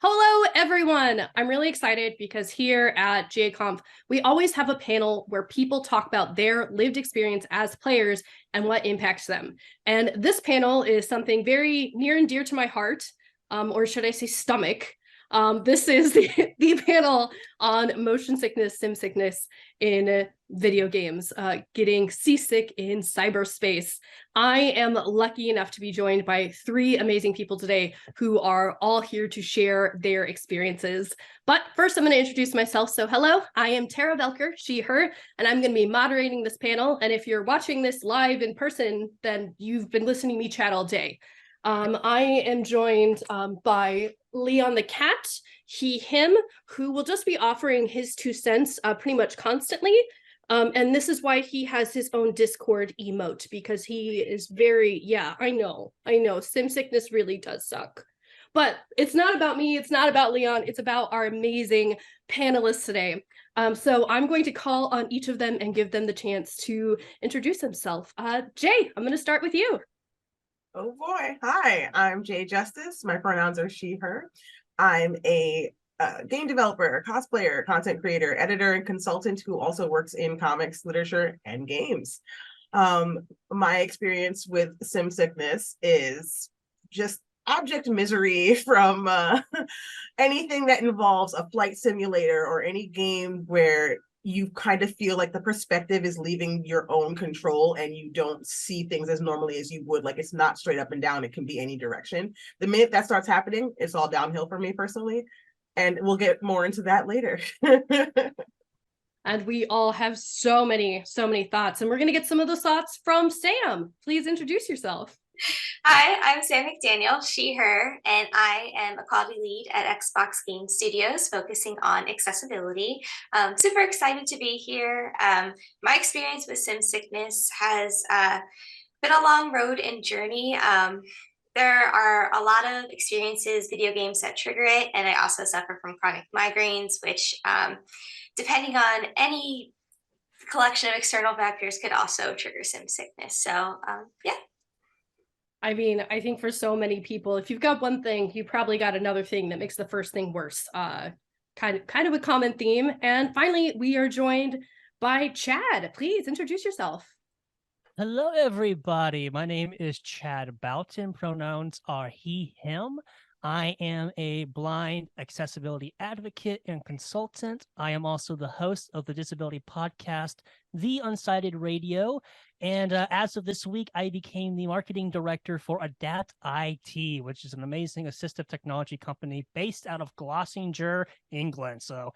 Hello, everyone. I'm really excited because here at GAconf, we always have a panel where people talk about their lived experience as players and what impacts them. And this panel is something very near and dear to my heart, or should I say stomach. This is the panel on motion sickness, sim sickness in video games, getting seasick in cyberspace. I am lucky enough to be joined by three amazing people today who are all here to share their experiences. But first, I'm going to introduce myself. So hello, I am Tara Voelker, she, her, and I'm going to be moderating this panel. And if you're watching this live in person, then you've been listening to me chat all day. I am joined by Leon the cat, he, him, who will just be offering his 2 cents pretty much constantly. And this is why he has his own Discord emote, because he is very, yeah, I know, sim sickness really does suck. But it's not about me, it's not about Leon, it's about our amazing panelists today. So I'm going to call on each of them and give them the chance to introduce themselves. Jay, I'm going to start with you. Oh boy. Hi, I'm Jay Justice. My pronouns are she, her. I'm a game developer, cosplayer, content creator, editor, and consultant who also works in comics, literature, and games. My experience with sim sickness is just object misery from anything that involves a flight simulator or any game where you kind of feel like the perspective is leaving your own control and you don't see things as normally as you would. Like, it's not straight up and down. It can be any direction. The minute that starts happening, it's all downhill for me personally. And we'll get more into that later. And we all have so many thoughts. And we're going to get some of those thoughts from Sam. Please introduce yourself. Hi, I'm Sam McDaniel, she, her, and I am a quality lead at Xbox Game Studios, focusing on accessibility. Super excited to be here. My experience with sim sickness has been a long road and journey. There are a lot of experiences, video games that trigger it, and I also suffer from chronic migraines, which, depending on any collection of external factors, could also trigger sim sickness. So, yeah. I mean, I think for so many people, if you've got one thing, you probably got another thing that makes the first thing worse. Kind of a common theme. And finally, we are joined by Chad. Please introduce yourself. Hello, everybody. My name is Chad Bouton. Pronouns are he, him. I am a blind accessibility advocate and consultant. I am also the host of the disability podcast, The Unsighted Radio. And as of this week, I became the marketing director for Adapt IT, which is an amazing assistive technology company based out of Gloucester, England. So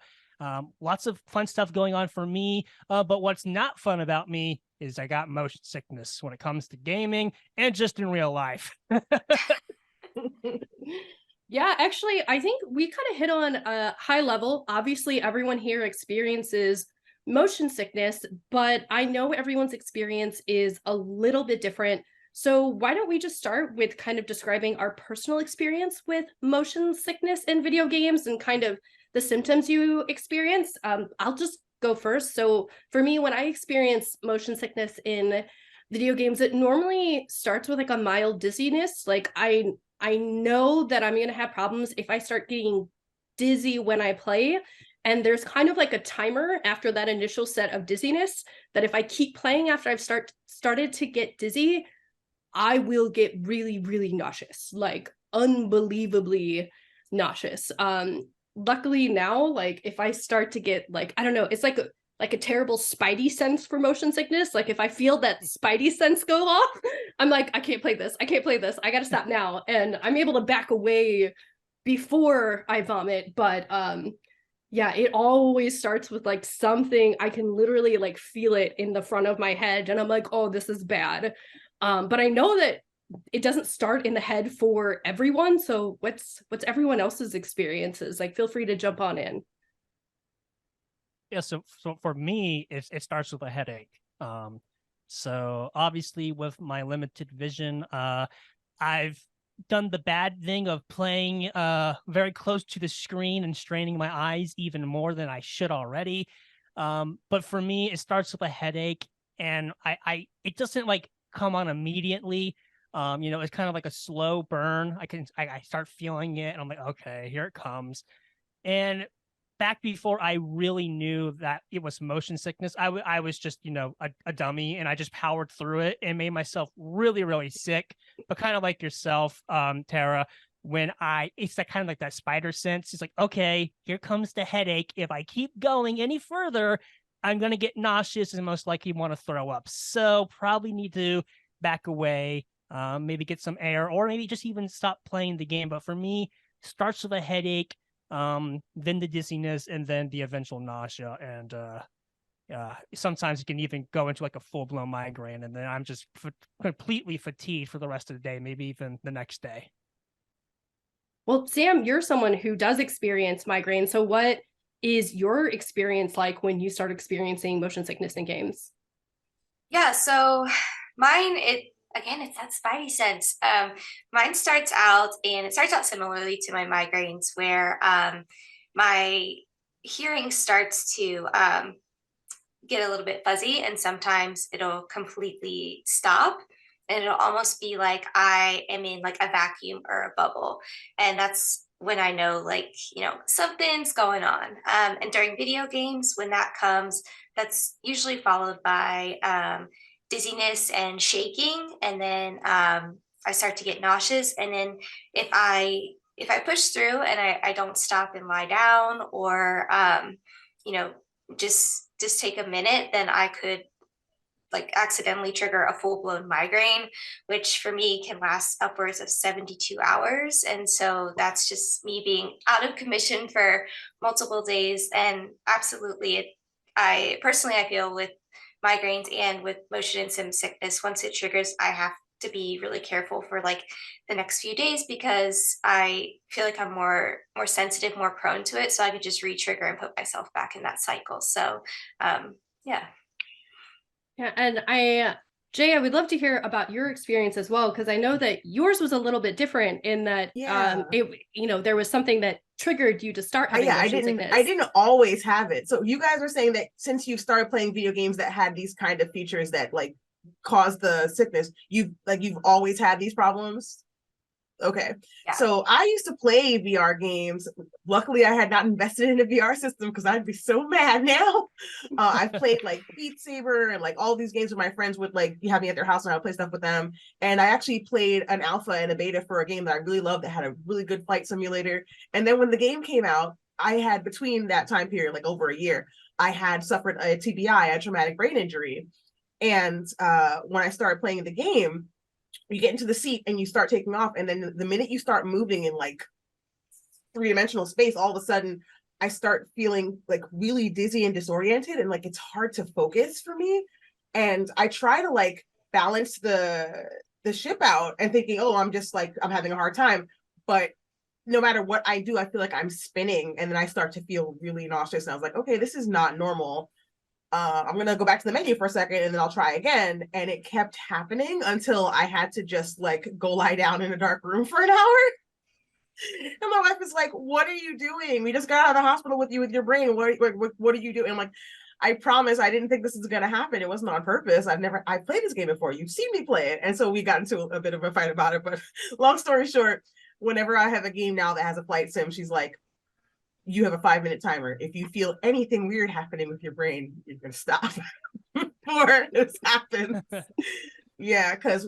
lots of fun stuff going on for me. But what's not fun about me is I got motion sickness when it comes to gaming and just in real life. Yeah, actually, I think we kind of hit on a high level. Obviously, everyone here experiences motion sickness, but I know everyone's experience is a little bit different. So why don't we just start with kind of describing our personal experience with motion sickness in video games and kind of the symptoms you experience. I'll just go first. So for me, when I experience motion sickness in video games, it normally starts with like a mild dizziness. Like I know that I'm going to have problems if I start getting dizzy when I play. And there's kind of like a timer after that initial set of dizziness that if I keep playing after I've started to get dizzy, I will get really, really nauseous, like unbelievably nauseous. Luckily now, like if I start to get like, I don't know, it's like a terrible spidey sense for motion sickness. Like if I feel that spidey sense go off, I'm like, I can't play this. I gotta stop now. And I'm able to back away before I vomit. But yeah, it always starts with like something I can literally like feel it in the front of my head. And I'm like, oh, this is bad. But I know that it doesn't start in the head for everyone. So what's everyone else's experiences? Like, feel free to jump on in. Yeah, so for me, it starts with a headache. So obviously with my limited vision, I've done the bad thing of playing very close to the screen and straining my eyes even more than I should already. But for me, it starts with a headache, and it doesn't like come on immediately. It's kind of like a slow burn. I start feeling it, and I'm like, okay, here it comes. And back before I really knew that it was motion sickness, I was just, a dummy, and I just powered through it and made myself really, really sick. But kind of like yourself, Tara, it's that kind of like that spider sense. It's like, okay, here comes the headache. If I keep going any further, I'm going to get nauseous and most likely want to throw up. So probably need to back away, maybe get some air, or maybe just even stop playing the game. But for me, starts with a headache, then the dizziness, and then the eventual nausea. And sometimes it can even go into like a full-blown migraine, and then I'm just completely fatigued for the rest of the day, maybe even the next day. Well, Sam, you're someone who does experience migraine. So what is your experience like when you start experiencing motion sickness in games? Yeah, so mine, it's that spidey sense. Mine starts out, and it starts out similarly to my migraines, where my hearing starts to get a little bit fuzzy, and sometimes it'll completely stop, and it'll almost be like I am in like a vacuum or a bubble. And that's when I know, like, something's going on. And during video games, when that comes, that's usually followed by dizziness and shaking. And then I start to get nauseous. And then if I push through and I don't stop and lie down, or just take a minute, then I could like accidentally trigger a full-blown migraine, which for me can last upwards of 72 hours. And so that's just me being out of commission for multiple days. And absolutely, I feel with migraines and with motion and sim sickness, once it triggers, I have to be really careful for like the next few days, because I feel like I'm more sensitive, more prone to it. So I could just re-trigger and put myself back in that cycle. So yeah. Yeah, and Jay, I would love to hear about your experience as well, because I know that yours was a little bit different in that, there was something that triggered you to start having motion sickness. I didn't always have it. So you guys are saying that since you started playing video games that had these kind of features that like cause the sickness, you've always had these problems? Okay. Yeah. So I used to play VR games. Luckily, I had not invested in a VR system, because I'd be so mad now. I've played like Beat Saber and like all these games with my friends would like have me at their house, and I would play stuff with them. And I actually played an alpha and a beta for a game that I really loved that had a really good flight simulator. And then when the game came out, I had, between that time period, like over a year, I had suffered a TBI, a traumatic brain injury. And when I started playing the game, you get into the seat and you start taking off, and then the minute you start moving in like three-dimensional space, all of a sudden I start feeling like really dizzy and disoriented, and like it's hard to focus for me. And I try to like balance the ship out and thinking, oh, I'm having a hard time. But no matter what I do, I feel like I'm spinning, and then I start to feel really nauseous. And I was like, okay, this is not normal. I'm gonna go back to the menu for a second, and then I'll try again. And it kept happening until I had to just like go lie down in a dark room for an hour. And my wife is like, what are you doing? We just got out of the hospital with you with your brain. What are you doing? I'm like, I promise I didn't think this was gonna happen. It wasn't on purpose. I played this game before. You've seen me play it. And so we got into a bit of a fight about it. But long story short, whenever I have a game now that has a flight sim, she's like, you have a 5-minute timer. If you feel anything weird happening with your brain, you're gonna stop before this happens. Yeah, because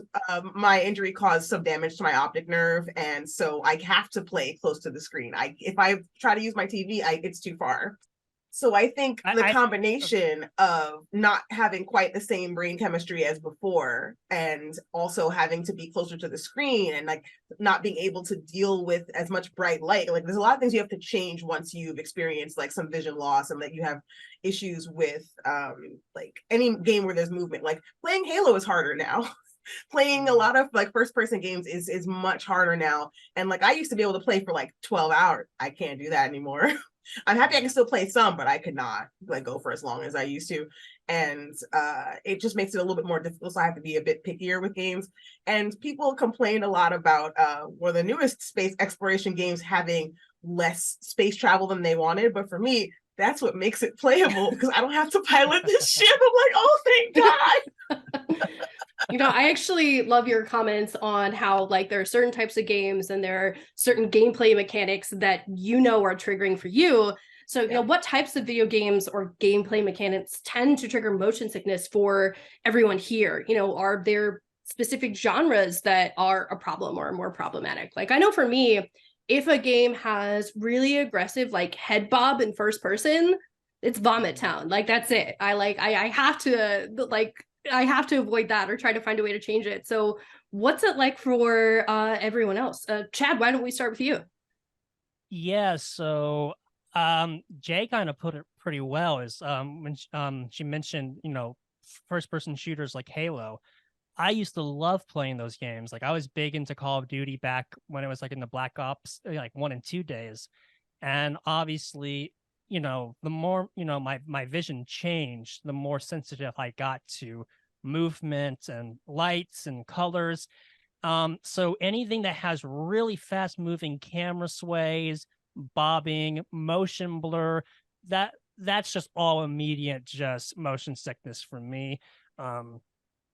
my injury caused some damage to my optic nerve, and so I have to play close to the screen. If I try to use my TV, it's too far. So I think the combination of not having quite the same brain chemistry as before, and also having to be closer to the screen, and like not being able to deal with as much bright light, like there's a lot of things you have to change once you've experienced like some vision loss, and that you have issues with like any game where there's movement. Like playing Halo is harder now. Playing a lot of like first person games is much harder now. And like I used to be able to play for like 12 hours. I can't do that anymore. I'm happy I can still play some, but I could not like go for as long as I used to. And it just makes it a little bit more difficult. So I have to be a bit pickier with games. And people complain a lot about the newest space exploration games having less space travel than they wanted. But for me, that's what makes it playable, because I don't have to pilot this ship. I'm like, oh, thank God. I actually love your comments on how like there are certain types of games and there are certain gameplay mechanics that are triggering for you. So, what types of video games or gameplay mechanics tend to trigger motion sickness for everyone here? Are there specific genres that are a problem or more problematic? Like I know for me, if a game has really aggressive like head bob in first person, it's vomit town. Like that's it. I have to I have to avoid that or try to find a way to change it. So what's it like for everyone else? Chad, why don't we start with you? Yeah, so Jay kind of put it pretty well is when she mentioned, first person shooters like Halo. I used to love playing those games. Like I was big into Call of Duty back when it was like in the Black Ops like 1 and 2 days. And obviously, the more, my vision changed, the more sensitive I got to movement and lights and colors. So anything that has really fast moving camera sways, bobbing, motion blur, that's just all immediate just motion sickness for me.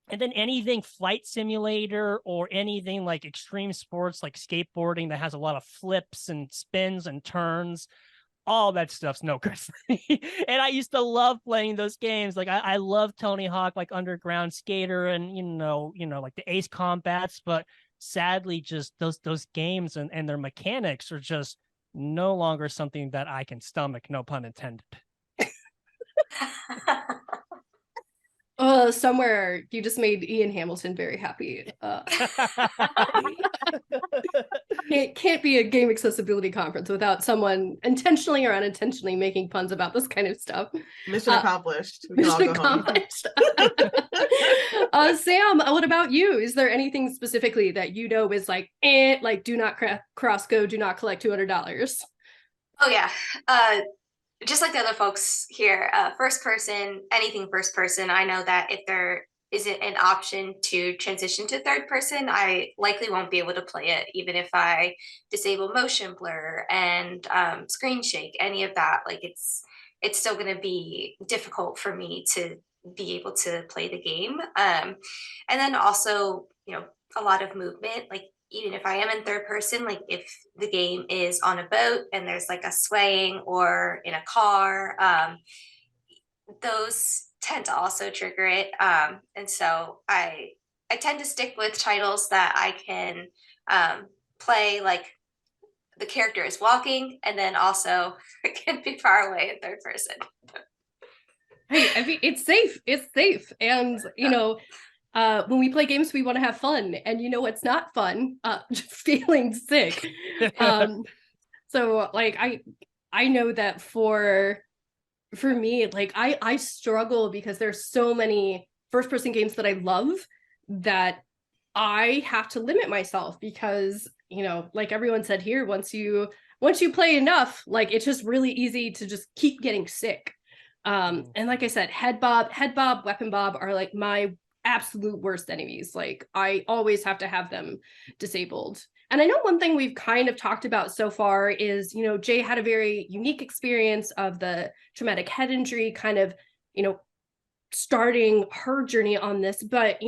And then anything flight simulator or anything like extreme sports like skateboarding that has a lot of flips and spins and turns, all that stuff's no good for me. And I used to love playing those games. Like I love Tony Hawk, like Underground Skater and like the Ace Combats, but sadly just those games and their mechanics are just no longer something that I can stomach, no pun intended. Somewhere you just made Ian Hamilton very happy. It can't be a game accessibility conference without someone intentionally or unintentionally making puns about this kind of stuff. Mission accomplished. We can all Mission go home. accomplished. Sam, what about you? Is there anything specifically that is like, like do not cross go, do not collect $200? Oh yeah. Just like the other folks here, first person, anything first person, I know that if there isn't an option to transition to third person, I likely won't be able to play it, even if I disable motion blur and screen shake, any of that. Like it's still going to be difficult for me to be able to play the game. And then also, a lot of movement, like even if I am in third person, like if the game is on a boat and there's like a swaying or in a car, those tend to also trigger it. And so I tend to stick with titles that I can play like the character is walking and then also it can be far away in third person. Hey, I mean, it's safe. It's safe. And, when we play games, we want to have fun. And it's not fun, just feeling sick. So like, I know that for me, like I struggle because there's so many first person games that I love that I have to limit myself because, like everyone said here, once you play enough, like it's just really easy to just keep getting sick. And like I said, head bob, weapon bob are like my absolute worst enemies. Like I always have to have them disabled. And I know one thing we've kind of talked about so far is, Jay had a very unique experience of the traumatic head injury, kind of, starting her journey on this. But,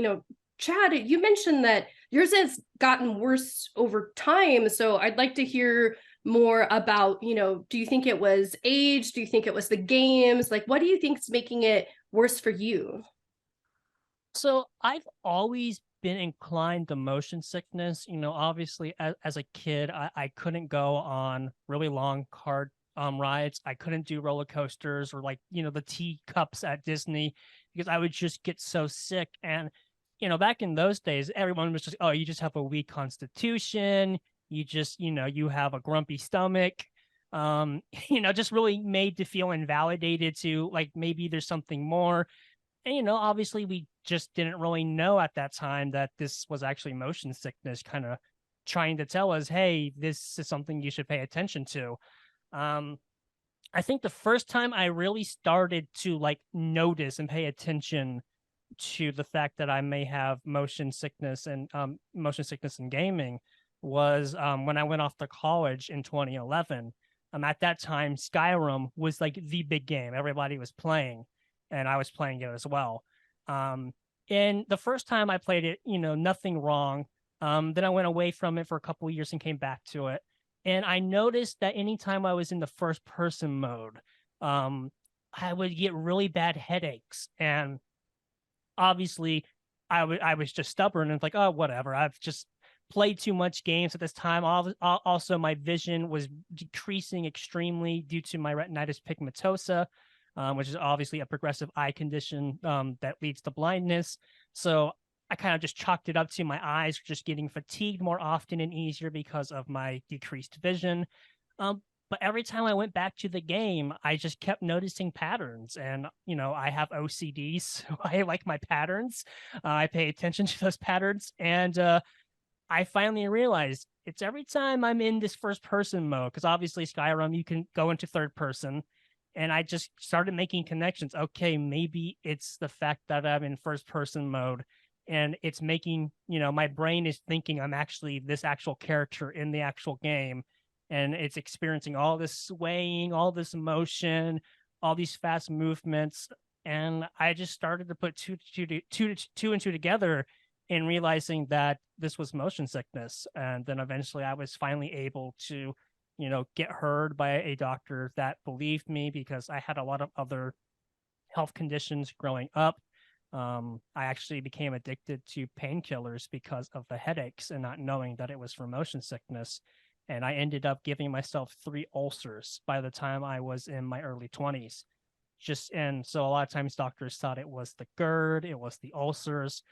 Chad, you mentioned that yours has gotten worse over time. So I'd like to hear more about, do you think it was age? Do you think it was the games? Like, what do you think is making it worse for you? So I've always been inclined to motion sickness. Obviously as a kid, I couldn't go on really long car rides. I couldn't do roller coasters or like, the teacups at Disney because I would just get so sick. And, back in those days, everyone was just, oh, you just have a weak constitution. You just, you have a grumpy stomach. Just really made to feel invalidated to like, maybe there's something more. And, obviously we just didn't really know at that time that this was actually motion sickness, kind of trying to tell us, hey, this is something you should pay attention to. I think the first time I really started to like notice and pay attention to the fact that I may have motion sickness in gaming was when I went off to college in 2011. At that time, Skyrim was like the big game everybody was playing, and I was playing it as well. And the first time I played it, nothing wrong. Then I went away from it for a couple of years and came back to it. And I noticed that anytime I was in the first person mode, I would get really bad headaches. And obviously I was just stubborn and it's like, oh, whatever. I've just played too much games at this time. Also, my vision was decreasing extremely due to my retinitis pigmentosa, which is obviously a progressive eye condition that leads to blindness. So I kind of just chalked it up to my eyes just getting fatigued more often and easier because of my decreased vision. But every time I went back to the game, I just kept noticing patterns. And, I have OCD, so I like my patterns. I pay attention to those patterns. And I finally realized it's every time I'm in this first person mode, because obviously Skyrim, you can go into third person. And I just started making connections. Okay, maybe it's the fact that I'm in first person mode. And it's making, my brain is thinking I'm actually this actual character in the actual game. And it's experiencing all this swaying, all this motion, all these fast movements. And I just started to put two and two together in realizing that this was motion sickness. And then eventually I was finally able to, get heard by a doctor that believed me because I had a lot of other health conditions growing up. I actually became addicted to painkillers because of the headaches and not knowing that it was for motion sickness. And I ended up giving myself 3 ulcers by the time I was in my early 20s. And so a lot of times doctors thought it was the GERD, it was the ulcers.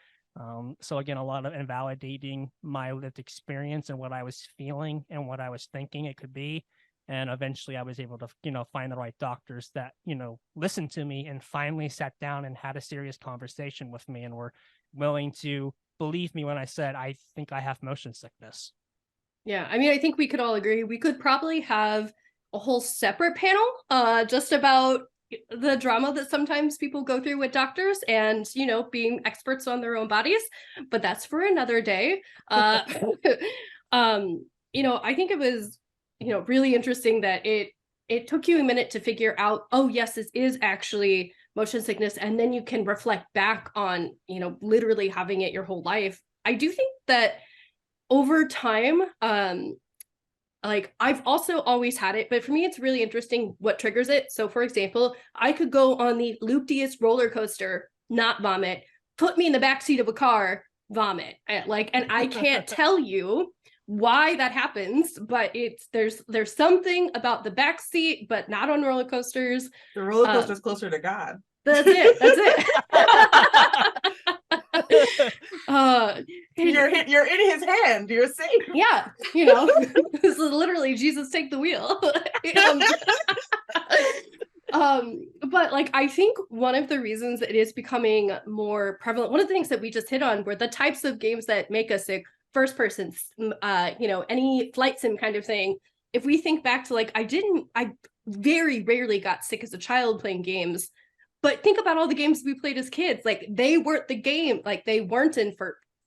So again, a lot of invalidating my lived experience and what I was feeling and what I was thinking it could be. And eventually I was able to, find the right doctors that, listened to me and finally sat down and had a serious conversation with me and were willing to believe me when I said, I think I have motion sickness. Yeah, I mean, I think we could all agree. We could probably have a whole separate panel just about the drama that sometimes people go through with doctors and, being experts on their own bodies. But that's for another day. I think it was, really interesting that it took you a minute to figure out, oh, yes, this is actually motion sickness. And then you can reflect back on, literally having it your whole life. I do think that over time, I've also always had it, but for me, it's really interesting what triggers it. So for example, I could go on the loop-de-est roller coaster, not vomit, put me in the backseat of a car, vomit. And I can't tell you why that happens, but there's something about the backseat, but not on roller coasters. The roller coaster is closer to God. That's it. You're in his hand. You're safe. Yeah, this is literally Jesus take the wheel. But I think one of the reasons it is becoming more prevalent, one of the things that we just hit on were the types of games that make us sick, first person, any flight sim kind of thing. If we think back to I very rarely got sick as a child playing games. But think about all the games we played as kids. They weren't the game. They weren't in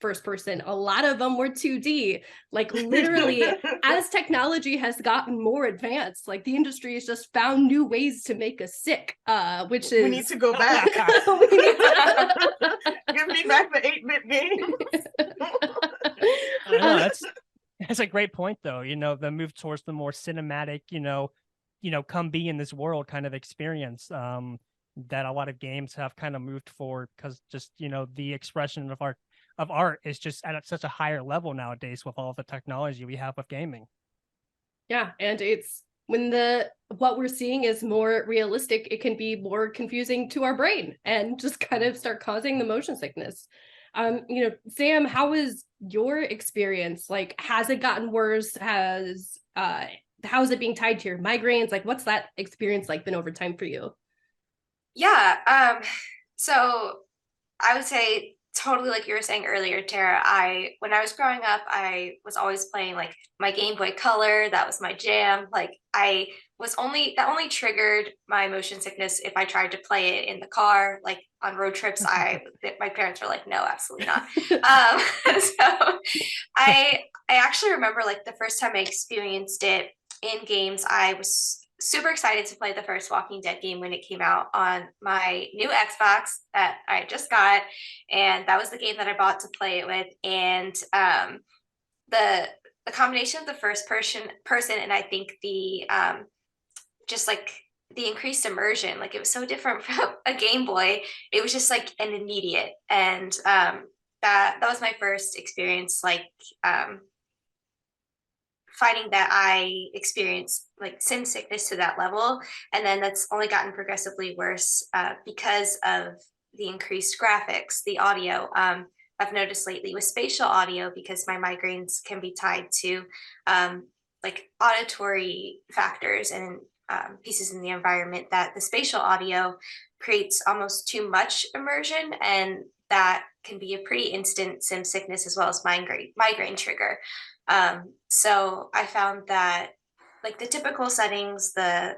first person. A lot of them were 2D. Literally, as technology has gotten more advanced, the industry has just found new ways to make us sick, which is... We need to go back. Give me back the 8-bit games. That's a great point, though. The move towards the more cinematic, come be in this world kind of experience. That a lot of games have kind of moved forward because just the expression of art is just at such a higher level nowadays with all the technology we have with gaming. Yeah, and it's when what we're seeing is more realistic, it can be more confusing to our brain and just kind of start causing the motion sickness. Sam, how was your experience? Has it gotten worse? How's it being tied to your migraines? What's that experience been over time for you? Yeah. So I would say totally like you were saying earlier, Tara, when I was growing up, I was always playing my Game Boy Color. That was my jam. That only triggered my motion sickness if I tried to play it in the car, on road trips. My parents were like, no, absolutely not. So I actually remember the first time I experienced it in games, I was super excited to play the first Walking Dead game when it came out on my new Xbox that I just got, and that was the game that I bought to play it with. And the combination of the first person and I think the just like the increased immersion, like it was so different from a Game Boy. It was just like an immediate, and that was my first experience, like finding that I experienced like sim sickness to that level. And then that's only gotten progressively worse because of the increased graphics, the audio. I've noticed lately with spatial audio, because my migraines can be tied to like auditory factors and pieces in the environment, that the spatial audio creates almost too much immersion, and that can be a pretty instant sim sickness as well as migraine trigger. So I found that like the typical settings, the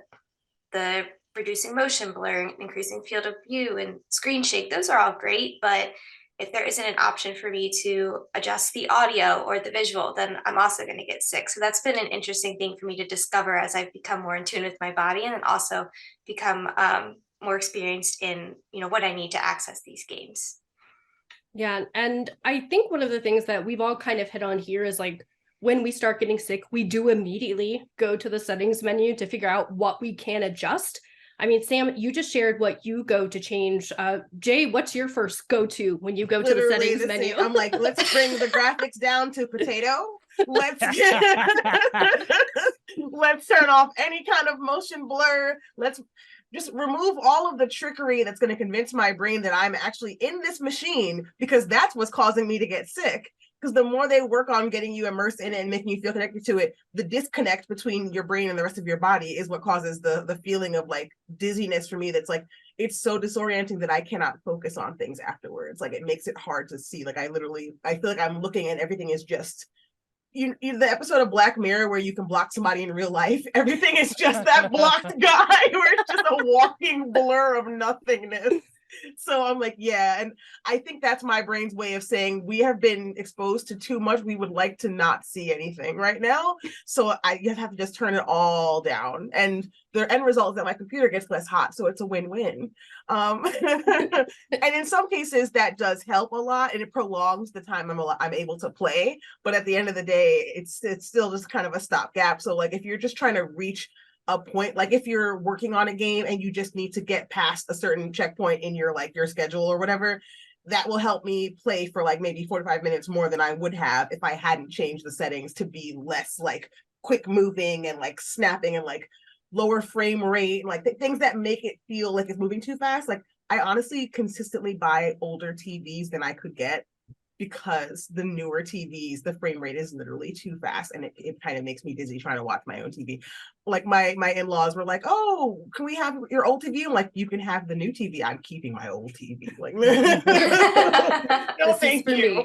reducing motion blur, increasing field of view, and screen shake, those are all great, but if there isn't an option for me to adjust the audio or the visual, then I'm also going to get sick. So that's been an interesting thing for me to discover as I've become more in tune with my body, and then also become more experienced in, you know, what I need to access these games. Yeah, and I think one of the things that we've all kind of hit on here is like when we start getting sick, we do immediately go to the settings menu to figure out what we can adjust. I mean, Sam, you just shared what you go to change. Jay, what's your first go-to when you go to the settings menu? I'm like, let's bring the graphics down to potato. Let's turn off any kind of motion blur. Let's just remove all of the trickery that's going to convince my brain that I'm actually in this machine, because that's what's causing me to get sick. Because the more they work on getting you immersed in it and making you feel connected to it, the disconnect between your brain and the rest of your body is what causes the feeling of like dizziness for me. That's like, it's so disorienting that I cannot focus on things afterwards. Like it makes it hard to see. Like I feel like I'm looking and everything is just, you the episode of Black Mirror where you can block somebody in real life, everything is just that blocked guy where it's just a walking blur of nothingness. So I'm like, yeah. And I think that's my brain's way of saying we have been exposed to too much. We would like to not see anything right now. So you have to just turn it all down. And the end result is that my computer gets less hot. So it's a win-win. And in some cases that does help a lot, and it prolongs the time I'm able to play. But at the end of the day, it's still just kind of a stopgap. So like if you're just trying to reach a point, like if you're working on a game and you just need to get past a certain checkpoint in your like your schedule or whatever, that will help me play for like maybe 45 minutes more than I would have if I hadn't changed the settings to be less like quick moving and like snapping and like lower frame rate and like things that make it feel like it's moving too fast. Like I honestly consistently buy older TVs than I could get, because the newer TVs, the frame rate is literally too fast, and it kind of makes me dizzy trying to watch my own TV. Like my in-laws were like, "Oh, can we have your old TV?" I'm like, "You can have the new TV. I'm keeping my old TV." Like, no, thank you.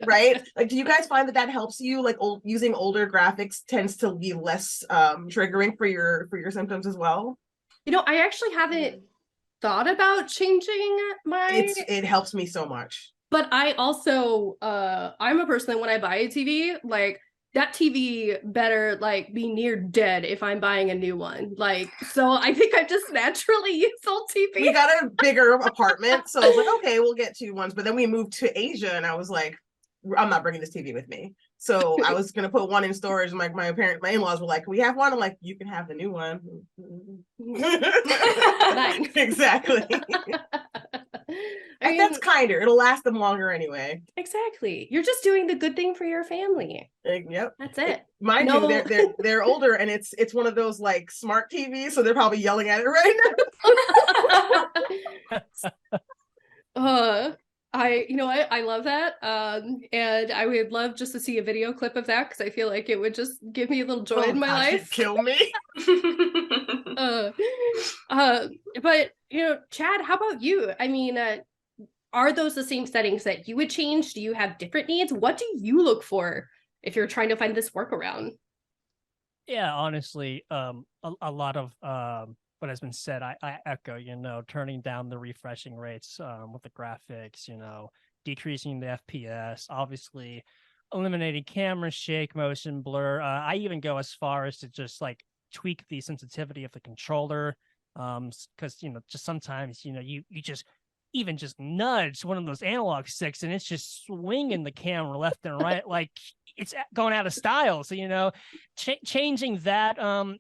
Right? Like, do you guys find that helps you? Like, using older graphics tends to be less triggering for your symptoms as well? You know, I actually haven't thought about changing It helps me so much. But I also, I'm a person that when I buy a TV, like that TV better like be near dead if I'm buying a new one. Like, so I think I just naturally use old TV. We got a bigger apartment, so I was like, okay, we'll get 2 ones. But then we moved to Asia, and I was like, I'm not bringing this TV with me. So I was gonna put one in storage. And like my in-laws were like, "We have one." I'm like, "You can have the new one." Exactly. I mean, that's kinder. It'll last them longer anyway. Exactly. You're just doing the good thing for your family. Yep. That's it. Mind you, they're older, and it's one of those like smart TVs, so they're probably yelling at it right now. I love that. And I would love just to see a video clip of that, because I feel like it would just give me a little joy in my life. Kill me. But Chad, how about you? I mean, are those the same settings that you would change? Do you have different needs? What do you look for if you're trying to find this workaround? Yeah, honestly, a lot of what has been said, I echo, turning down the refreshing rates with the graphics, decreasing the FPS, obviously eliminating camera shake, motion blur. I even go as far as to just like tweak the sensitivity of the controller. Because just sometimes you just even just nudge one of those analog sticks and it's just swinging the camera left and right like it's going out of style. So changing that, and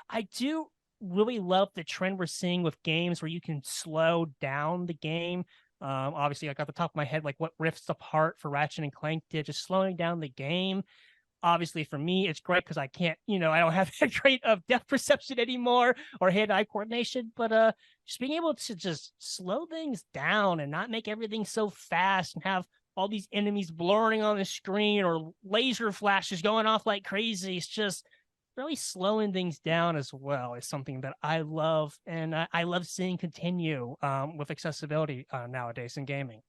I do really love the trend we're seeing with games where you can slow down the game. Obviously, like off the top of my head, like what Rift's Apart for Ratchet and Clank did, just slowing down the game. Obviously, for me, it's great because I can't, I don't have that great of depth perception anymore or hand-eye coordination. But just being able to just slow things down and not make everything so fast and have all these enemies blurring on the screen or laser flashes going off like crazy, it's just really slowing things down as well is something that I love, and I love seeing continue with accessibility nowadays in gaming.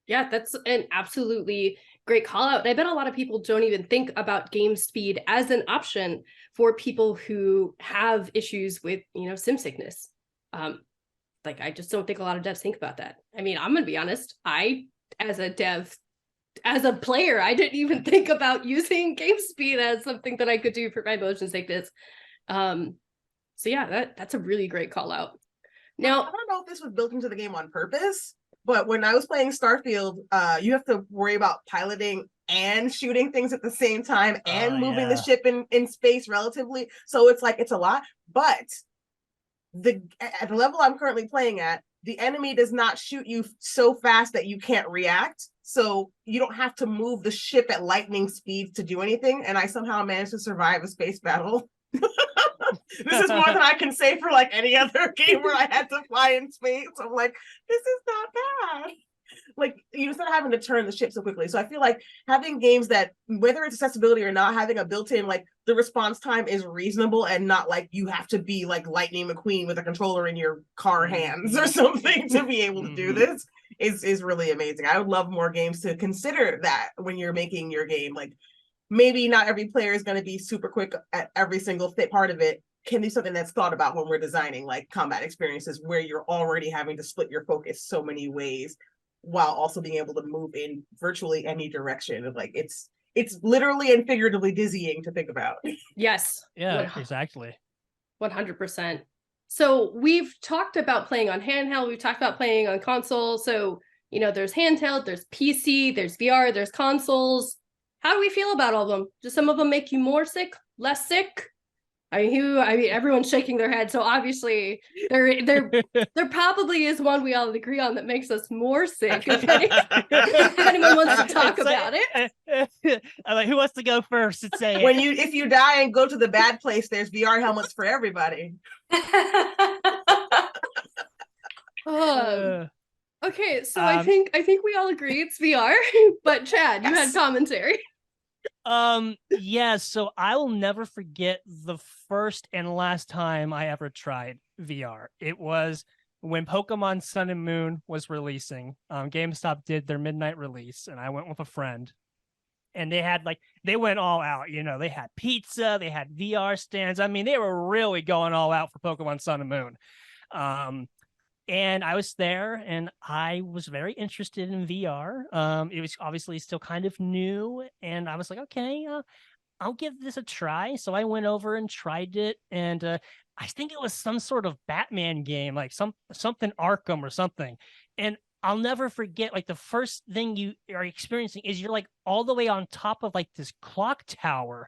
Yeah, that's an absolutely great call out. And I bet a lot of people don't even think about game speed as an option for people who have issues with, sim sickness. Like, I just don't think a lot of devs think about that. I mean, I'm going to be honest. As a dev, as a player, I didn't even think about using game speed as something that I could do for my motion sickness. So yeah, that's a really great call out. Now, I don't know if this was built into the game on purpose, but when I was playing Starfield, you have to worry about piloting and shooting things at the same time and moving the ship in space relatively. So it's a lot. But at the level I'm currently playing at, the enemy does not shoot you so fast that you can't react. So you don't have to move the ship at lightning speed to do anything. And I somehow managed to survive a space battle. This is more than I can say for like any other game where I had to fly in space. I'm like, this is not bad. Like, instead of having to turn the ship so quickly. So I feel like having games that, whether it's accessibility or not, having a built-in, like, the response time is reasonable and not like you have to be like Lightning McQueen with a controller in your car hands or something to be able to do this is really amazing. I would love more games to consider that when you're making your game. Like, maybe not every player is going to be super quick at every single part of it. Can be something that's thought about when we're designing like combat experiences where you're already having to split your focus so many ways while also being able to move in virtually any direction. Like it's literally and figuratively dizzying to think about. yes. Yeah, exactly. 100%. So we've talked about playing on handheld. We've talked about playing on console. So, there's handheld, there's PC, there's VR, there's consoles. How do we feel about all of them? Do some of them make you more sick, less sick? I mean, everyone's shaking their head. So obviously, there probably is one we all agree on that makes us more sick. If anyone wants to talk about it, I'm like, who wants to go first and say it? If you die and go to the bad place, there's VR helmets for everybody. Okay, so I think we all agree it's VR. But Chad, you had commentary. Yeah, so I will never forget the first and last time I ever tried VR. It was when Pokemon Sun and Moon was releasing. GameStop did their midnight release, and I went with a friend. And they went all out, they had pizza, they had VR stands. I mean, they were really going all out for Pokemon Sun and Moon. And I was there and I was very interested in VR. It was obviously still kind of new. And I was like, okay, I'll give this a try. So I went over and tried it. And I think it was some sort of Batman game, like something Arkham or something. And I'll never forget, like, the first thing you are experiencing is you're like all the way on top of like this clock tower.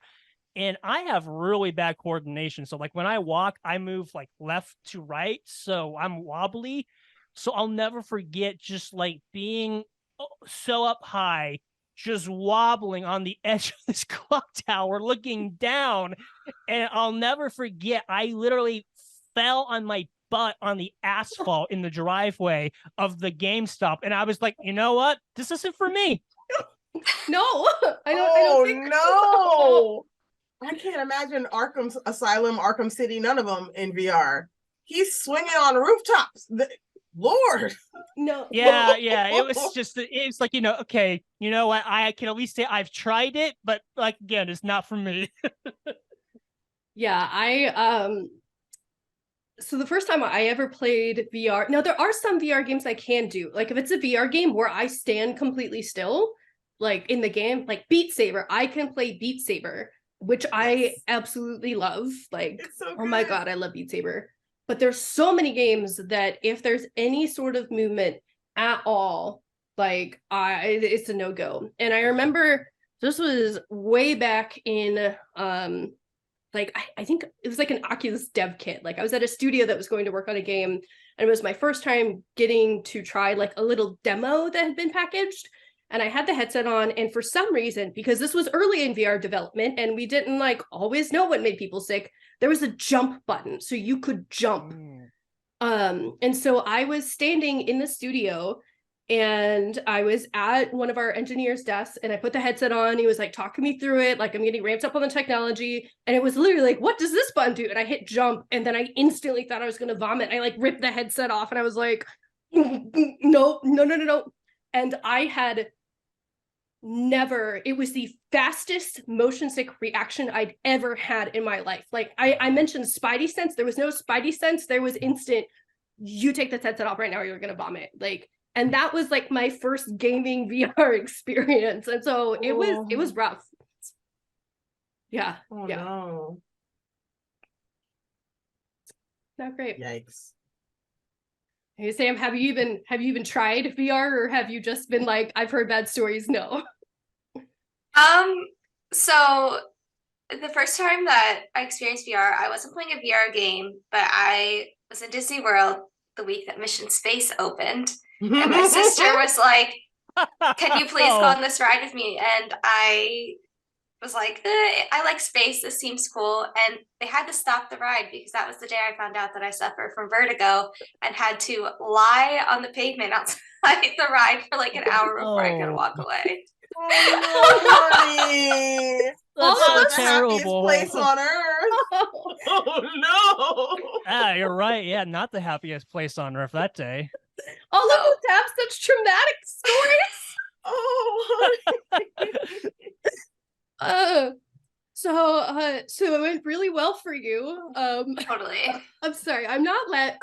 And I have really bad coordination. So like when I walk, I move like left to right. So I'm wobbly. So I'll never forget just like being so up high, just wobbling on the edge of this clock tower, looking down. And I'll never forget, I literally fell on my butt on the asphalt in the driveway of the GameStop. And I was like, you know what? This isn't for me. No, I don't think no. I can't imagine Arkham Asylum, Arkham City, none of them in VR. He's swinging on rooftops. Lord. No. Yeah. It's like, okay, you know what? I can at least say I've tried it, but like, again, it's not for me. Yeah, so the first time I ever played VR, now there are some VR games I can do. Like if it's a VR game where I stand completely still, like in the game, like Beat Saber, I can play Beat Saber. which I absolutely love. Like, It's so oh my good. God, I love Beat Saber. But there's so many games that if there's any sort of movement at all, like it's a no-go. And I remember this was way back in like I think it was like an Oculus dev kit. Like I was at a studio that was going to work on a game, and it was my first time getting to try like a little demo that had been packaged. And I had the headset on, and for some reason, because this was early in VR development and we didn't like always know what made people sick, there was a jump button so you could jump. And so I was standing in the studio, and I was at one of our engineers' desks, and I put the headset on. He was like talking me through it, like I'm getting ramped up on the technology. And it was literally like, what does this button do? And I hit jump, and then I instantly thought I was going to vomit. I like ripped the headset off, and I was like, no. And I had never, it was the fastest motion sick reaction I'd ever had in my life. Like I mentioned spidey sense. There was no spidey sense. There was instant, you take the headset off right now or you're going to vomit. Like, and that was like my first gaming VR experience. And so it was rough. Yeah. Oh yeah. no. Not great. Yikes. Hey Sam, have you even tried VR, or have you just been like, I've heard bad stories? No. So the first time that I experienced VR, I wasn't playing a VR game, but I was in Disney World the week that Mission Space opened. And my sister was like, can you please go on this ride with me? And I was like, I like space. This seems cool. And they had to stop the ride because that was the day I found out that I suffer from vertigo and had to lie on the pavement outside the ride for like an hour before I could walk away. Oh no, honey. That's so The terrible. happiest place on earth. Oh no. Ah, you're right. Yeah, not the happiest place on earth that day. All of us have such traumatic stories. Oh, honey. So it went really well for you. Totally. I'm sorry, I'm laughing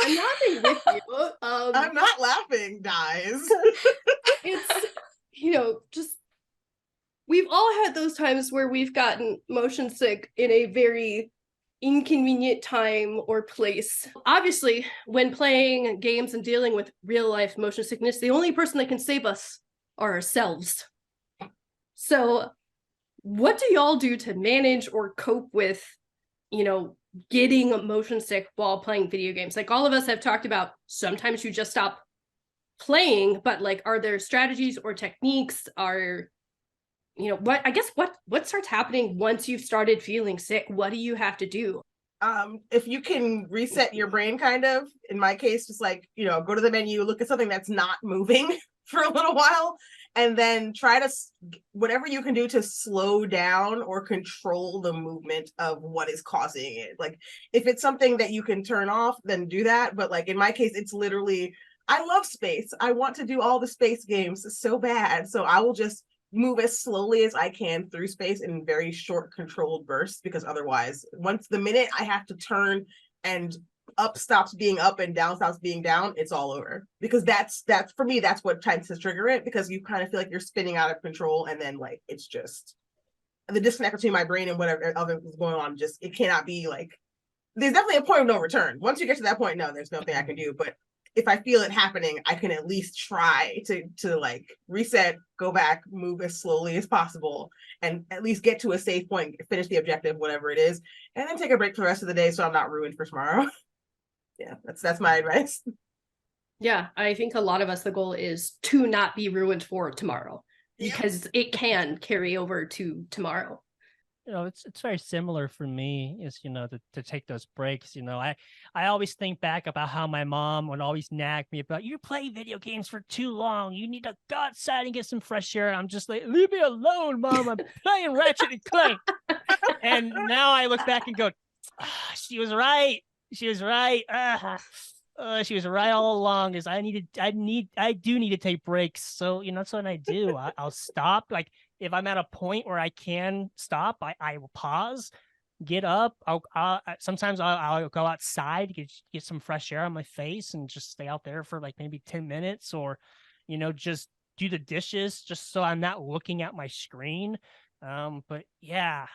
with you. I'm not laughing, guys. It's, just, we've all had those times where we've gotten motion sick in a very inconvenient time or place. Obviously, when playing games and dealing with real life motion sickness, the only person that can save us are ourselves. So what do y'all do to manage or cope with, getting motion sick while playing video games? Like all of us have talked about, sometimes you just stop playing, but like, are there strategies or techniques? What starts happening once you've started feeling sick? What do you have to do? If you can reset your brain, kind of, in my case, just like, go to the menu, look at something that's not moving for a little while, and then try to, whatever you can do to slow down or control the movement of what is causing it. Like, if it's something that you can turn off, then do that. But like, in my case, it's literally, I love space. I want to do all the space games so bad. So I will just move as slowly as I can through space in very short controlled bursts, because otherwise, the minute I have to turn and up stops being up and down stops being down, it's all over. Because that's for me, that's what tends to trigger it, because you kind of feel like you're spinning out of control, and then like it's just the disconnect between my brain and whatever other is going on. Just, it cannot be like, there's definitely a point of no return. Once you get to that point, no, there's nothing I can do. But if I feel it happening, I can at least try to like reset, go back, move as slowly as possible, and at least get to a safe point, finish the objective, whatever it is, and then take a break for the rest of the day so I'm not ruined for tomorrow. Yeah, that's my advice. Yeah, I think a lot of us, the goal is to not be ruined for tomorrow, because it can carry over to tomorrow. It's very similar for me, is to take those breaks. I always think back about how my mom would always nag me about, you play video games for too long, you need to go outside and get some fresh air. I'm just like, leave me alone, Mom, I'm playing Ratchet and Clank. And now I look back and go, she was right. She was right. She was right all along. Is I do need to take breaks. So that's what I do. I'll stop. Like, if I'm at a point where I can stop, I will pause, get up. Sometimes I'll go outside to get some fresh air on my face and just stay out there for like maybe 10 minutes, or just do the dishes, just so I'm not looking at my screen. But yeah,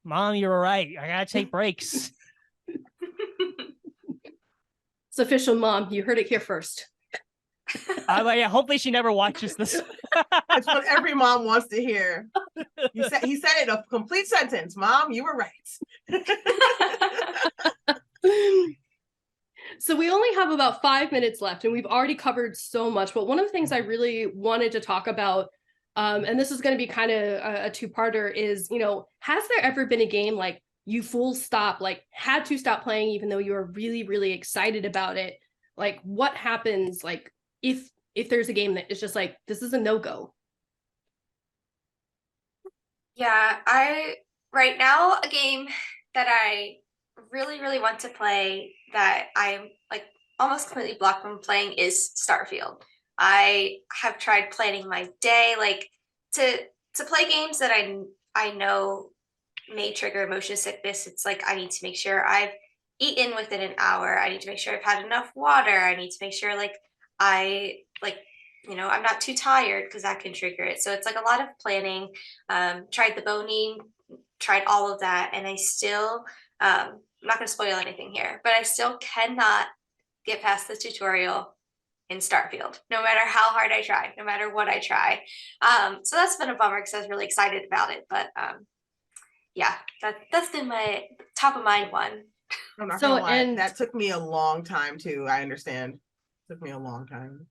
Mom, you're right. I gotta take breaks. It's official, Mom. You heard it here first. Yeah, hopefully she never watches this. That's what every mom wants to hear. He said it in a complete sentence. Mom, you were right. So we only have about 5 minutes left, and we've already covered so much. But one of the things I really wanted to talk about, and this is going to be kind of a two-parter, is, has there ever been a game like you full stop, like had to stop playing even though you were really, really excited about it? Like, what happens, like, if there's a game that is just like, this is a no-go? Yeah, right now, a game that I really, really want to play that I'm like almost completely blocked from playing is Starfield. I have tried planning my day, like to play games that I know may trigger motion sickness. It's like I need to make sure I've eaten within an hour. I need to make sure I've had enough water. I need to make sure I'm not too tired because that can trigger it. So it's like a lot of planning. Tried the boning, tried all of that, and I still I'm not going to spoil anything here, but I still cannot get past the tutorial in Starfield, no matter how hard I try, no matter what I try. So that's been a bummer because I was really excited about it. But yeah, that's been my top of mind one. I'm not gonna lie, that took me a long time too. I understand. It took me a long time.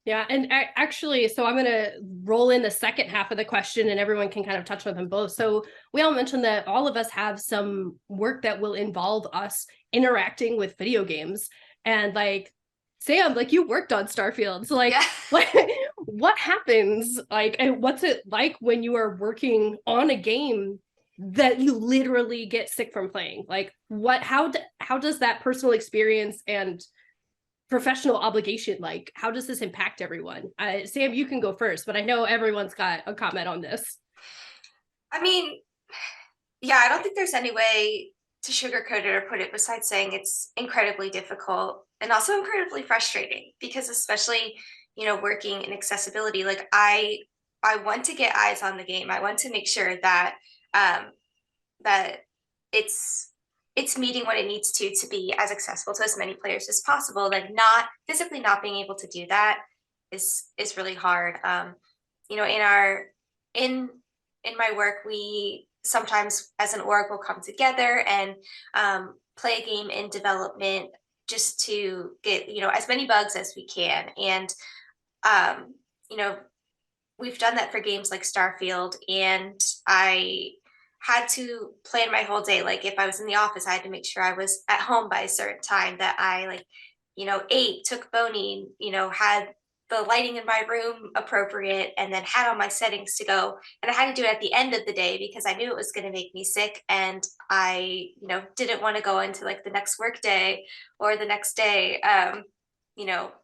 Yeah, and actually, so I'm going to roll in the second half of the question and everyone can kind of touch on them both. So we all mentioned that all of us have some work that will involve us interacting with video games. And like, Sam, like you worked on Starfield. So like, what happens? Like, and what's it like when you are working on a game that you literally get sick from playing? Like, how does that personal experience and professional obligation, like how does this impact everyone? Sam, you can go first, but I know everyone's got a comment on this. I mean, yeah, I don't think there's any way to sugarcoat it or put it besides saying it's incredibly difficult and also incredibly frustrating because especially, working in accessibility, like I want to get eyes on the game. I want to make sure that that it's meeting what it needs to be as accessible to as many players as possible. Like not physically not being able to do that is really hard. In my work, we sometimes as an org will come together and play a game in development just to get, as many bugs as we can. And, we've done that for games like Starfield, and I had to plan my whole day. Like if I was in the office, I had to make sure I was at home by a certain time, that I ate, took boning, had the lighting in my room appropriate, and then had all my settings to go. And I had to do it at the end of the day because I knew it was going to make me sick. And I, didn't want to go into like the next work day or the next day,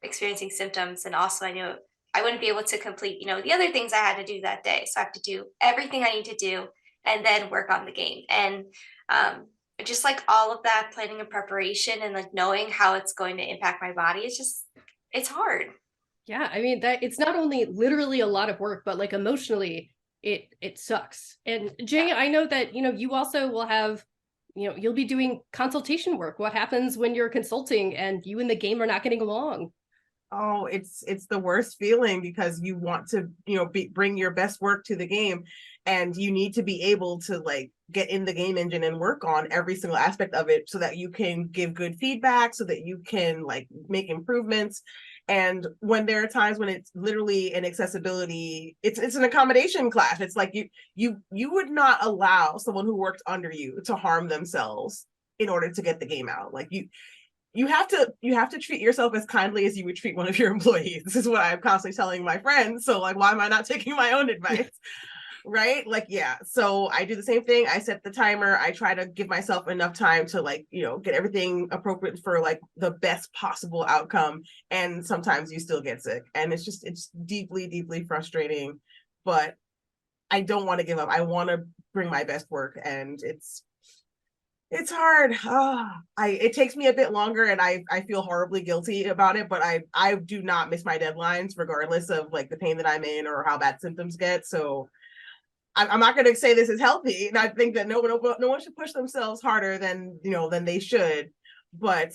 experiencing symptoms. And also I knew I wouldn't be able to complete, the other things I had to do that day. So I have to do everything I need to do and then work on the game. And just like all of that planning and preparation and like knowing how it's going to impact my body, it's hard. Yeah, I mean that it's not only literally a lot of work, but like emotionally it sucks. And Jay, I know that you also will have you'll be doing consultation work. What happens when you're consulting and you and the game are not getting along? Oh, it's the worst feeling because you want to bring your best work to the game, and you need to be able to like get in the game engine and work on every single aspect of it so that you can give good feedback, so that you can like make improvements. And when there are times when it's literally an accessibility, it's an accommodation clash. It's like you would not allow someone who worked under you to harm themselves in order to get the game out. Like you have to treat yourself as kindly as you would treat one of your employees. This is what I'm constantly telling my friends. So like, why am I not taking my own advice? Right? Like, yeah. So I do the same thing. I set the timer. I try to give myself enough time to like, get everything appropriate for like the best possible outcome. And sometimes you still get sick. And it's deeply, deeply frustrating, but I don't want to give up. I want to bring my best work, and it's hard. It takes me a bit longer, and I feel horribly guilty about it, but I do not miss my deadlines regardless of like the pain that I'm in or how bad symptoms get. So I'm not going to say this is healthy, and I think that no one should push themselves harder than than they should. But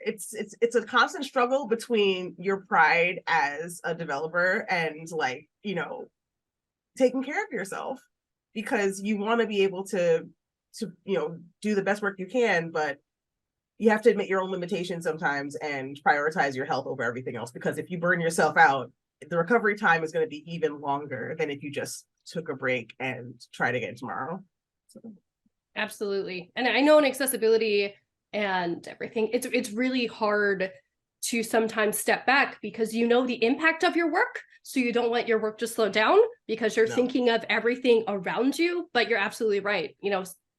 it's a constant struggle between your pride as a developer and like taking care of yourself, because you want to be able to do the best work you can, but you have to admit your own limitations sometimes and prioritize your health over everything else, because if you burn yourself out, the recovery time is going to be even longer than if you just took a break and tried again tomorrow. So. Absolutely. And I know in accessibility and everything, it's really hard to sometimes step back because the impact of your work. So you don't want your work to slow down because you're thinking of everything around you. But you're absolutely right.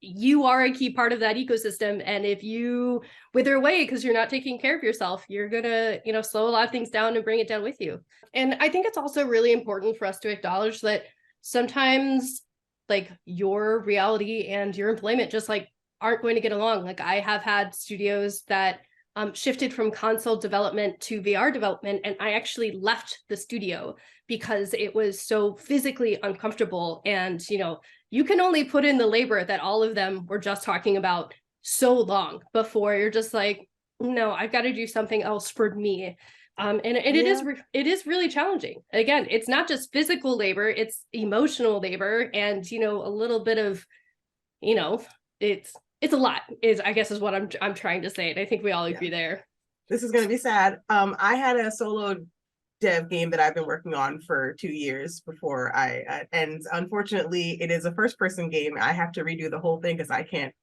You are a key part of that ecosystem. And if you wither away because you're not taking care of yourself, you're going to, slow a lot of things down and bring it down with you. And I think it's also really important for us to acknowledge that sometimes like your reality and your employment just like aren't going to get along. Like I have had studios that shifted from console development to VR development, and I actually left the studio because it was so physically uncomfortable. And you can only put in the labor that all of them were just talking about so long before you're just like, no, I've got to do something else for me. It is really challenging. Again, it's not just physical labor, it's emotional labor, and a little bit of it's a lot is what I'm trying to say, and I think we all agree there. This is going to be sad. I had a solo dev game that I've been working on for 2 years before and unfortunately it is a first person game. I have to redo the whole thing because I can't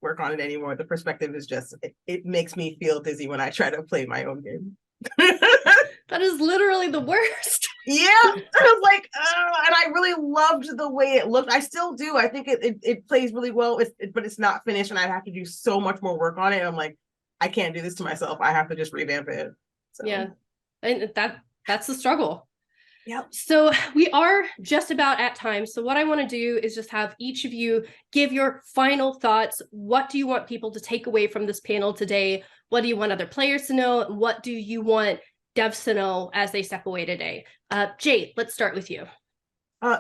work on it anymore. The perspective is just it makes me feel dizzy when I try to play my own game. That is literally the worst. Yeah, I was like, and I really loved the way it looked. I still do. I think it plays really well, but it's not finished, and I have to do so much more work on it. And I'm like, I can't do this to myself. I have to just revamp it. So. Yeah, and that's the struggle. Yep. So we are just about at time. So what I want to do is just have each of you give your final thoughts. What do you want people to take away from this panel today? What do you want other players to know? What do you want devs to know as they step away today? Jade, let's start with you.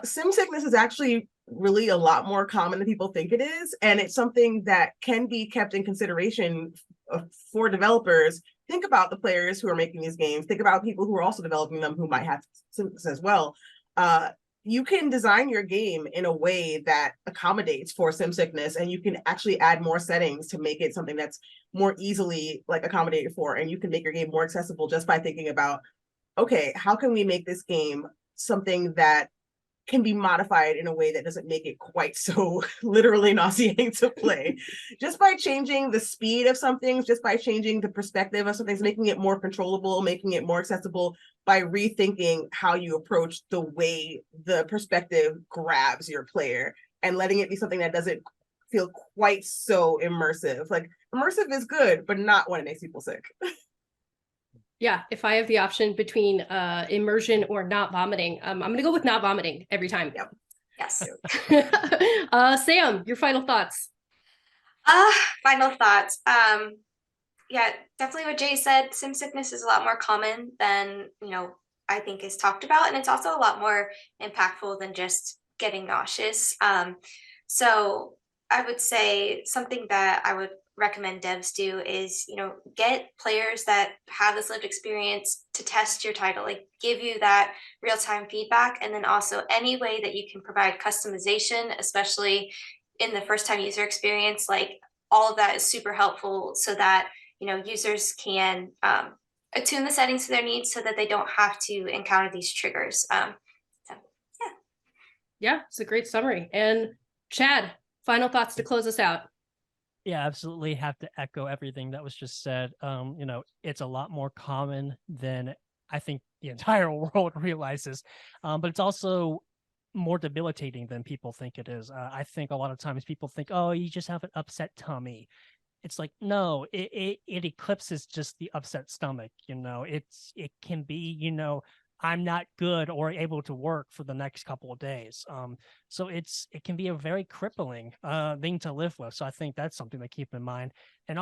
Sim sickness is actually really a lot more common than people think it is. And it's something that can be kept in consideration for developers. Think about the players who are making these games. Think about people who are also developing them who might have sickness as well. You can design your game in a way that accommodates for sim sickness, and you can actually add more settings to make it something that's more easily like accommodated for. And you can make your game more accessible just by thinking about, okay, how can we make this game something that can be modified in a way that doesn't make it quite so literally nauseating to play. Just by changing the speed of some things, just by changing the perspective of some things, making it more controllable, making it more accessible, by rethinking how you approach the way the perspective grabs your player and letting it be something that doesn't feel quite so immersive. Like immersive is good, but not when it makes people sick. Yeah, if I have the option between immersion or not vomiting, I'm going to go with not vomiting every time. Yep. Yes. Sam, your final thoughts. Final thoughts. Yeah, definitely what Jay said. Sim sickness is a lot more common than, I think is talked about. And it's also a lot more impactful than just getting nauseous. So I would say something that I would recommend devs do is, get players that have this lived experience to test your title, like give you that real-time feedback. And then also any way that you can provide customization, especially in the first-time user experience, like all of that is super helpful so that, users can attune the settings to their needs so that they don't have to encounter these triggers. Yeah, it's a great summary. And Chad, final thoughts to close us out. Yeah, absolutely have to echo everything that was just said. It's a lot more common than I think the entire world realizes, but it's also more debilitating than people think it is. I think a lot of times people think, oh, you just have an upset tummy. It's like, no, it eclipses just the upset stomach. It can be, I'm not good or able to work for the next couple of days. So it can be a very crippling thing to live with. So I think that's something to keep in mind. And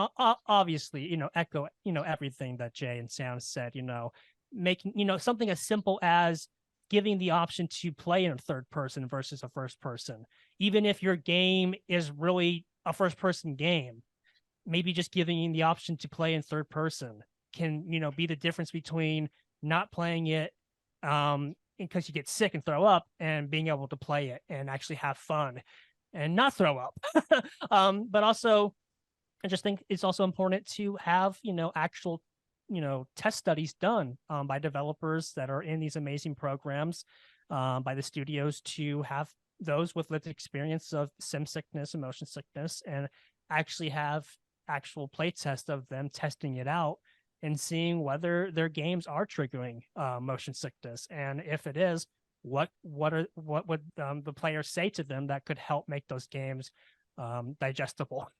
obviously, echo, everything that Jay and Sam said, making, something as simple as giving the option to play in a third person versus a first person, even if your game is really a first person game, maybe just giving you the option to play in third person can, be the difference between not playing it because you get sick and throw up, and being able to play it and actually have fun and not throw up. But also, I just think it's also important to have, actual, test studies done by developers that are in these amazing programs, by the studios, to have those with lived experience of sim sickness and motion sickness, and actually have actual play tests of them testing it out and seeing whether their games are triggering motion sickness, and if it is, what would the players say to them that could help make those games digestible.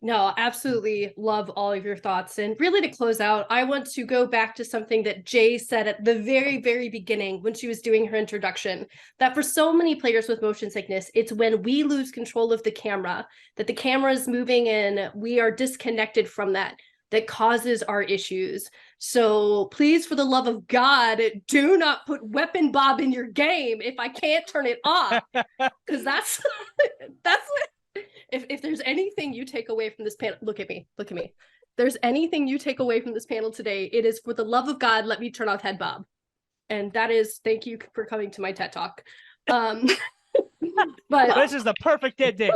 No, absolutely love all of your thoughts. And really, to close out, I want to go back to something that Jay said at the very, very beginning when she was doing her introduction, that for so many players with motion sickness, it's when we lose control of the camera, that the camera is moving and we are disconnected from that causes our issues. So please, for the love of God, do not put Weapon Bob in your game if I can't turn it off, because that's what. If there's anything you take away from this panel, look at me. There's anything you take away from this panel today, it is, for the love of God, let me turn off Head Bob. And that is, thank you for coming to my TED Talk. But this is the perfect ending.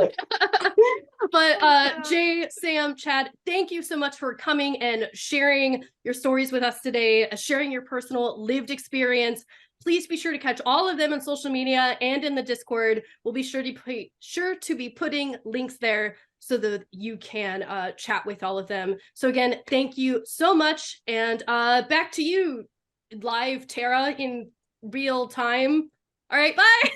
But Jay, Sam, Chad, thank you so much for coming and sharing your stories with us today, sharing your personal lived experience. Please be sure to catch all of them on social media and in the Discord. We'll be sure to be putting links there so that you can chat with all of them. So again, thank you so much. And back to you, live Tara, in real time. All right, bye.